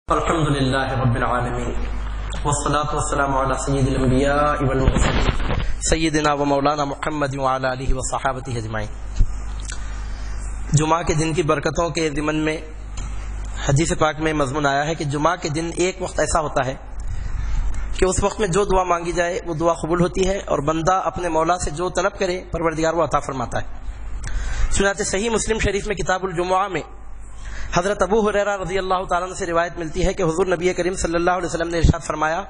الحمدللہ رب العالمین والصلاة والسلام علی سید الانبیاء والمرسلین سیدنا و مولانا محمد وعلی آلہ وصحابتہ اجمعین۔ جمعہ کے دن کی برکتوں کے ضمن میں حدیث پاک میں مضمون آیا ہے کہ جمعہ کے دن ایک وقت ایسا ہوتا ہے کہ اس وقت میں جو دعا مانگی جائے وہ دعا قبول ہوتی ہے اور بندہ اپنے مولا سے جو طلب کرے پروردگار وہ عطا فرماتا ہے۔ چنانچہ صحیح مسلم شریف میں کتاب الجمعہ میں حضرت ابو ہریرہ رضی اللہ تعالیٰ عنہ سے روایت ملتی ہے کہ حضور نبی کریم صلی اللہ علیہ وسلم نے ارشاد فرمایا،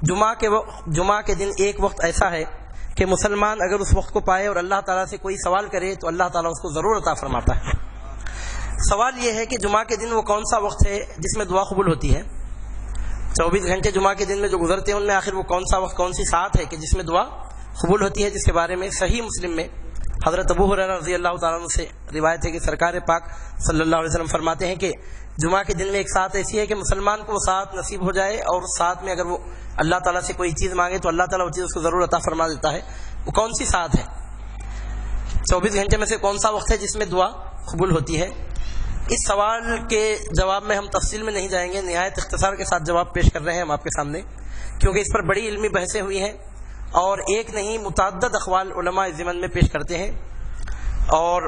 جمعہ کے دن ایک وقت ایسا ہے کہ مسلمان اگر اس وقت کو پائے اور اللہ تعالیٰ سے کوئی سوال کرے تو اللہ تعالیٰ اس کو ضرور عطا فرماتا ہے۔ سوال یہ ہے کہ جمعہ کے دن وہ کون سا وقت ہے جس میں دعا قبول ہوتی ہے؟ 24 گھنٹے جمعہ کے دن میں جو گزرتے ہیں ان میں آخر وہ کون سا وقت، کون سی ساعت ہے کہ جس میں دعا قبول ہوتی ہے، جس کے بارے میں صحیح مسلم میں حضرت ابو ہریرہ رضی اللہ تعالیٰ عنہ سے روایت ہے کہ سرکار پاک صلی اللہ علیہ وسلم فرماتے ہیں کہ جمعہ کے دن میں ایک ساعت ایسی ہے کہ مسلمان کو وہ ساعت نصیب ہو جائے اور اس ساعت میں اگر وہ اللہ تعالیٰ سے کوئی چیز مانگے تو اللہ تعالیٰ وہ چیز اس کو ضرور عطا فرما دیتا ہے۔ وہ کون سی ساعت ہے؟ 24 گھنٹے میں سے کون سا وقت ہے جس میں دعا قبول ہوتی ہے؟ اس سوال کے جواب میں ہم تفصیل میں نہیں جائیں گے، نہایت اختصار کے ساتھ جواب پیش کر رہے ہیں ہم آپ کے سامنے، کیونکہ اس پر بڑی علمی بحثیں ہوئی ہیں اور ایک نہیں متعدد اقوال علماء اس ضمن میں پیش کرتے ہیں، اور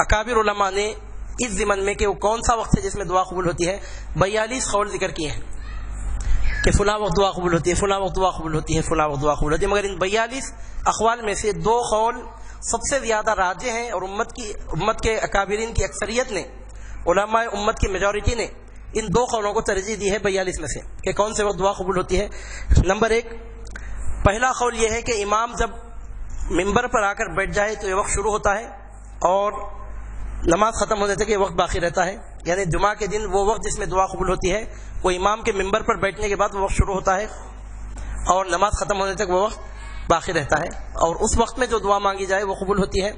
اکابر علماء نے اس ضمن میں کہ وہ کون سا وقت ہے جس میں دعا قبول ہوتی ہے 42 قول ذکر کیے ہیں کہ فلاں وقت دعا قبول ہوتی ہے، فلاں وقت دعا قبول ہوتی ہے، فلاں وقت دعا قبول ہوتی ہے، مگر ان 42 اقوال میں سے 2 قول سب سے زیادہ راجح ہیں اور امت کے اکابرین کی اکثریت نے، علماء امت کی میجورٹی نے ان 2 قولوں کو ترجیح دی ہے 42 میں سے کہ کون سے وقت دعا قبول ہوتی ہے۔ نمبر 1، پہلا قول یہ ہے کہ امام جب ممبر پر آ کر بیٹھ جائے تو یہ وقت شروع ہوتا ہے اور نماز ختم ہونے تک یہ وقت باقی رہتا ہے، یعنی جمعہ کے دن وہ وقت جس میں دعا قبول ہوتی ہے وہ امام کے ممبر پر بیٹھنے کے بعد وہ وقت شروع ہوتا ہے اور نماز ختم ہونے تک وہ وقت باقی رہتا ہے، اور اس وقت میں جو دعا مانگی جائے وہ قبول ہوتی ہے۔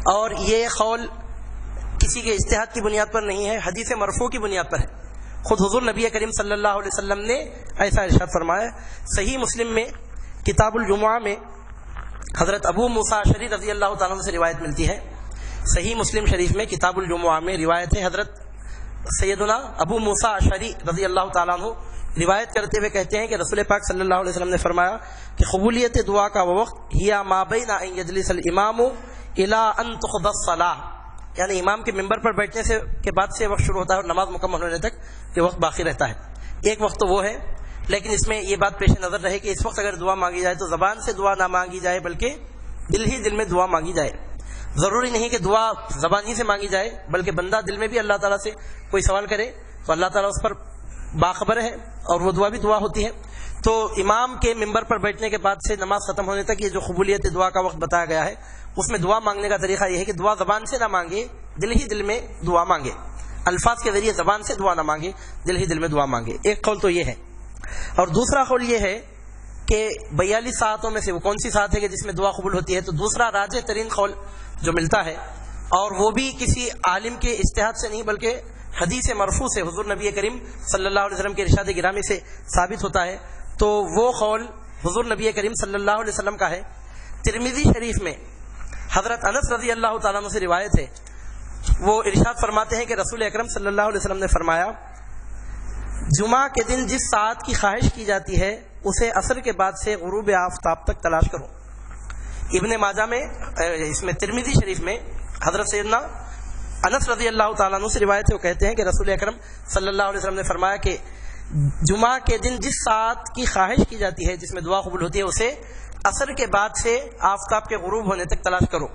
اور یہ قول کسی کے اجتہاد کی بنیاد پر نہیں ہے، حدیث مرفوع کی بنیاد پر ہے، خود حضور نبی کریم صلی اللہ علیہ وسلم نے ایسا ارشاد فرمایا۔ صحیح مسلم میں کتاب الجمعہ میں حضرت ابو موسیٰ اشعری رضی اللہ تعالیٰ عنہ سے روایت ملتی ہے۔ صحیح مسلم شریف میں کتاب الجمعہ میں روایت ہے، حضرت سیدنا ابو موسیٰ اشعری رضی اللہ تعالیٰ عنہ روایت کرتے ہوئے کہتے ہیں کہ رسول پاک صلی اللہ علیہ وسلم نے فرمایا کہ قبولیت دعا کا وہ وقت ہیا ما بین ان یجلس الامام الی ان تقضی الصلاۃ، یعنی امام کے ممبر پر بیٹھنے سے کے بعد سے وقت شروع ہوتا ہے اور نماز مکمل ہونے تک یہ وقت باقی رہتا ہے۔ ایک وقت تو وہ ہے، لیکن اس میں یہ بات پیش نظر رہے کہ اس وقت اگر دعا مانگی جائے تو زبان سے دعا نہ مانگی جائے بلکہ دل ہی دل میں دعا مانگی جائے۔ ضروری نہیں کہ دعا زبانی سے مانگی جائے، بلکہ بندہ دل میں بھی اللہ تعالیٰ سے کوئی سوال کرے تو اللہ تعالیٰ اس پر باخبر ہے اور وہ دعا بھی دعا ہوتی ہے۔ تو امام کے ممبر پر بیٹھنے کے بعد سے نماز ختم ہونے تک یہ جو قبولیت دعا کا وقت بتایا گیا ہے اس میں دعا مانگنے کا طریقہ یہ ہے کہ دعا زبان سے نہ مانگے، دل ہی دل میں دعا مانگے، الفاظ کے ذریعے زبان سے دعا نہ مانگے، دل ہی دل میں دعا مانگے۔ ایک قول تو یہ ہے، اور دوسرا قول یہ ہے کہ 42 ساعتوں میں سے وہ کون سی ساعت ہے کہ جس میں دعا قبول ہوتی ہے؟ تو دوسرا راجح ترین قول جو ملتا ہے، اور وہ بھی کسی عالم کے اجتہاد سے نہیں بلکہ حدیث مرفوع سے حضور نبی کریم صلی اللہ علیہ وسلم کے ارشاد گرامی سے ثابت ہوتا ہے، تو وہ قول حضور نبی کریم صلی اللہ علیہ وسلم کا ہے۔ ترمذی شریف میں حضرت انس رضی اللہ تعالیٰ عنہ سے روایت ہے، وہ ارشاد فرماتے ہیں کہ رسول اکرم صلی اللہ علیہ وسلم نے فرمایا، جمعہ کے دن جس ساعت کی خواہش کی جاتی ہے اسے عصر کے بعد سے غروب آفتاب تک تلاش کرو۔ ابن ماجہ میں، اس میں ترمذی شریف میں حضرت سیدنا انس رضی اللہ تعالیٰ عنہ سے روایت ہے، وہ کہتے ہیں کہ رسول اکرم صلی اللہ علیہ وسلم نے فرمایا کہ جمعہ کے دن جس ساعت کی خواہش کی جاتی ہے جس میں دعا قبول ہوتی ہے اسے عصر کے بعد سے آفتاب کے غروب ہونے تک تلاش کرو۔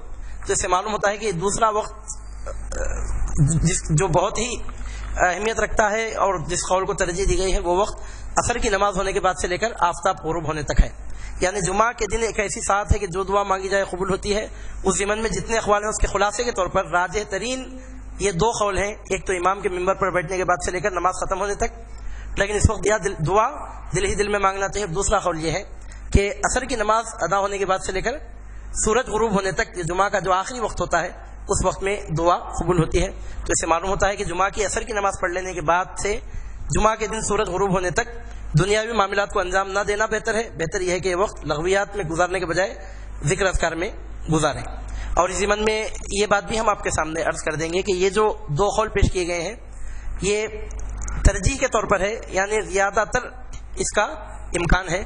تو اس سے معلوم ہوتا ہے کہ دوسرا وقت جو بہت ہی اہمیت رکھتا ہے اور جس قول کو ترجیح دی گئی ہے وہ وقت عصر کی نماز ہونے کے بعد سے لے کر آفتاب غروب ہونے تک ہے، یعنی جمعہ کے دن ایک ایسی ساعت ہے کہ جو دعا مانگی جائے قبول ہوتی ہے۔ اس ضمن میں جتنے اقوال ہیں اس کے خلاصے کے طور پر راجح ترین یہ 2 قول ہیں، ایک تو امام کے ممبر پر بیٹھنے کے بعد سے لے کر نماز ختم ہونے تک، لیکن اس وقت دعا دل ہی دل میں مانگنا چاہیے۔ دوسرا قول یہ ہے کہ عصر کی نماز ادا ہونے کے بعد سے لے کر سورج غروب ہونے تک جمعہ کا جو آخری وقت ہوتا ہے اس وقت میں دعا قبول ہوتی ہے۔ تو اس سے معلوم ہوتا ہے کہ جمعہ کی عصر کی نماز پڑھ لینے کے بعد سے جمعہ کے دن سورج غروب ہونے تک دنیاوی معاملات کو انجام نہ دینا بہتر ہے، بہتر یہ ہے کہ یہ وقت لغویات میں گزارنے کے بجائے ذکر اذکار میں گزاریں۔ اور اس ضمن میں یہ بات بھی ہم آپ کے سامنے عرض کر دیں گے کہ یہ جو 2 قول پیش کیے گئے ہیں یہ ترجیح کے طور پر ہے، یعنی زیادہ تر اس کا امکان ہے،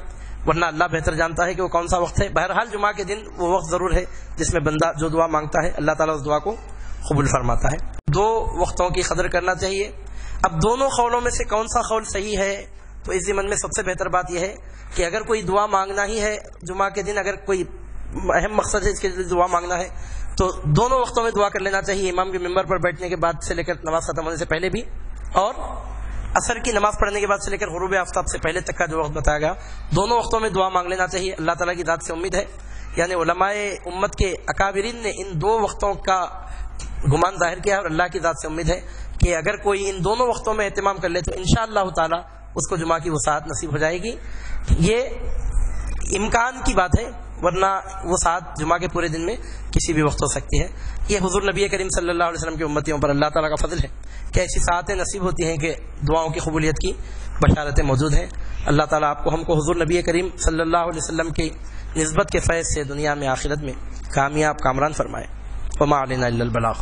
ورنہ اللہ بہتر جانتا ہے کہ وہ کون سا وقت ہے۔ بہرحال جمعہ کے دن وہ وقت ضرور ہے جس میں بندہ جو دعا مانگتا ہے اللہ تعالیٰ اس دعا کو قبول فرماتا ہے۔ دو وقتوں کی قدر کرنا چاہیے۔ اب دونوں قولوں میں سے کون سا قول صحیح ہے، تو اس ضمن میں سب سے بہتر بات یہ ہے کہ اگر کوئی دعا مانگنا ہی ہے جمعہ کے دن، اگر کوئی اہم مقصد ہے اس کے لیے دعا مانگنا ہے، تو دونوں وقتوں میں دعا کر لینا چاہیے، امام کے ممبر پر بیٹھنے کے بعد سے لے کر نماز ختم ہونے سے پہلے بھی، اور عصر کی نماز پڑھنے کے بعد سے لے کر غروب آفتاب سے پہلے تک کا جو وقت بتایا گیا، دونوں وقتوں میں دعا مانگ لینا چاہیے۔ اللہ تعالیٰ کی ذات سے امید ہے، یعنی علماء امت کے اکابرین نے ان دو وقتوں کا گمان ظاہر کیا ہے، اور اللہ کی ذات سے امید ہے کہ اگر کوئی ان دونوں وقتوں میں اہتمام کر لے تو انشاءاللہ تعالیٰ اس کو جمعہ کی وسعت نصیب ہو جائے گی۔ یہ امکان کی بات ہے، ورنہ وہ ساتھ جمعہ کے پورے دن میں کسی بھی وقت ہو سکتی ہے۔ یہ حضور نبی کریم صلی اللہ علیہ وسلم کی امتیوں پر اللہ تعالیٰ کا فضل ہے کہ ایسی ساعتیں نصیب ہوتی ہیں کہ دعاؤں کی قبولیت کی بشارتیں موجود ہیں۔ اللہ تعالیٰ آپ کو ہم کو حضور نبی کریم صلی اللہ علیہ وسلم کی نسبت کے فیض سے دنیا میں آخرت میں کامیاب کامران فرمائے۔ وما علینا الا البلاغ۔